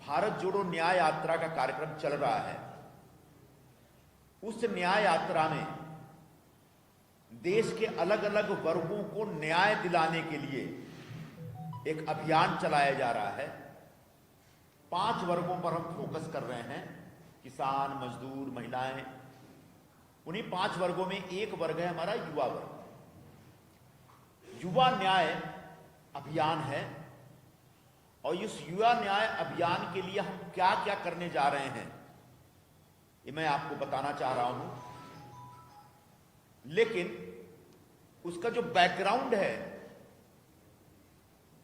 भारत जोड़ो न्याय यात्रा का कार्यक्रम चल रहा है। उस न्याय यात्रा में देश के अलग अलग वर्गों को न्याय दिलाने के लिए एक अभियान चलाया जा रहा है। 5 वर्गों पर हम फोकस कर रहे हैं, किसान, मजदूर, महिलाएं। उन्हीं 5 वर्गों में एक वर्ग है हमारा युवा वर्ग। युवा न्याय अभियान है और इस युवा न्याय अभियान के लिए हम क्या क्या करने जा रहे हैं ये मैं आपको बताना चाह रहा हूं। लेकिन उसका जो बैकग्राउंड है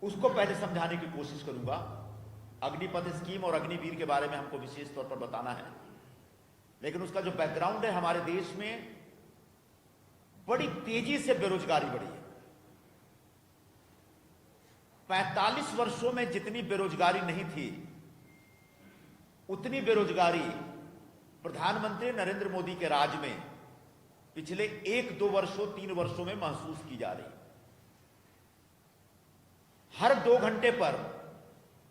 उसको पहले समझाने की कोशिश करूंगा। अग्निपथ स्कीम और अग्निवीर के बारे में हमको विशेष तौर पर बताना है, लेकिन उसका जो बैकग्राउंड है, हमारे देश में बड़ी तेजी से बेरोजगारी बढ़ी है। 45 वर्षों में जितनी बेरोजगारी नहीं थी उतनी बेरोजगारी प्रधानमंत्री नरेंद्र मोदी के राज में पिछले 1-2 वर्षों 3 वर्षों में महसूस की जा रही। हर 2 घंटे पर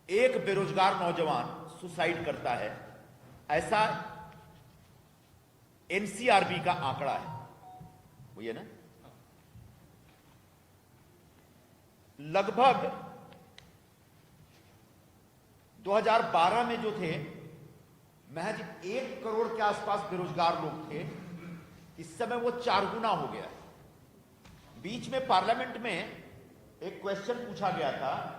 एक बेरोजगार नौजवान सुसाइड करता है, ऐसा एनसीआरबी का आंकड़ा है। वो ये ना, लगभग 2012 में जो थे महज 1 करोड़ के आसपास बेरोजगार लोग थे। इस समय वो 4 गुना हो गया। बीच में पार्लियामेंट में एक क्वेश्चन पूछा गया था,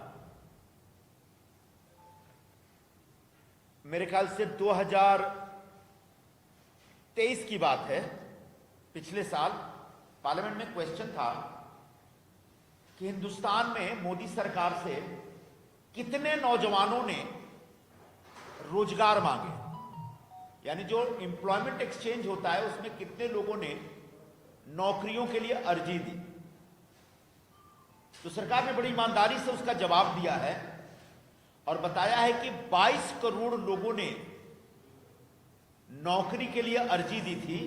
मेरे ख्याल से 2023 की बात है, पिछले साल पार्लियामेंट में क्वेश्चन था कि हिंदुस्तान में मोदी सरकार से कितने नौजवानों ने रोजगार मांगे, यानी जो एम्प्लॉयमेंट एक्सचेंज होता है उसमें कितने लोगों ने नौकरियों के लिए अर्जी दी। तो सरकार ने बड़ी ईमानदारी से उसका जवाब दिया है और बताया है कि 22 करोड़ लोगों ने नौकरी के लिए अर्जी दी थी।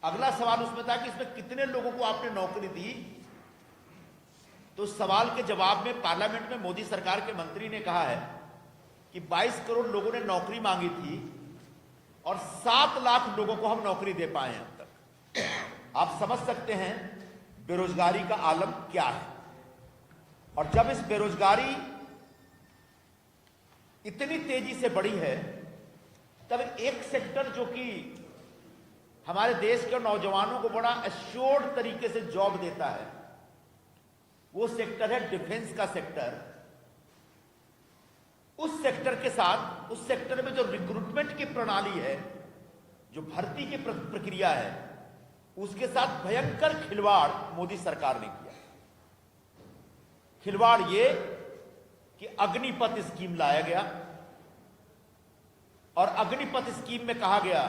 अगला सवाल उसमें था कि इसमें कितने लोगों को आपने नौकरी दी। तो सवाल के जवाब में पार्लियामेंट में मोदी सरकार के मंत्री ने कहा है कि 22 करोड़ लोगों ने नौकरी मांगी थी और 7 लाख लोगों को हम नौकरी दे पाए हैं अब तक। आप समझ सकते हैं बेरोजगारी का आलम क्या है। और जब इस बेरोजगारी इतनी तेजी से बढ़ी है, तब एक सेक्टर जो कि हमारे देश के नौजवानों को बड़ा एश्योर्ड तरीके से जॉब देता है, वो सेक्टर है डिफेंस का सेक्टर। उस सेक्टर के साथ, उस सेक्टर में जो रिक्रूटमेंट की प्रणाली है, जो भर्ती की प्रक्रिया है, उसके साथ भयंकर खिलवाड़ मोदी सरकार ने किया। खिलवाड़ ये कि अग्निपथ स्कीम लाया गया और अग्निपथ स्कीम में कहा गया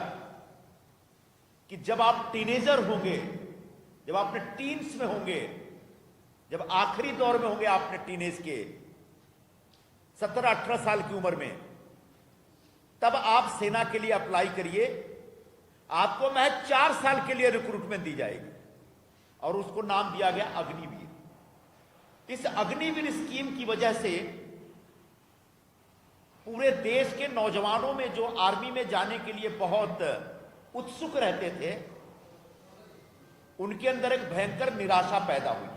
कि जब आप टीनेजर होंगे, जब आपने टीन्स में होंगे, जब आखिरी दौर में होंगे आपने टीनेज के 17-18 साल की उम्र में, तब आप सेना के लिए अप्लाई करिए। आपको महज 4 साल के लिए रिक्रूटमेंट दी जाएगी और उसको नाम दिया गया अग्निवीर। इस अग्निवीर स्कीम की वजह से पूरे देश के नौजवानों में जो आर्मी में जाने के लिए बहुत उत्सुक रहते थे, उनके अंदर एक भयंकर निराशा पैदा हुई।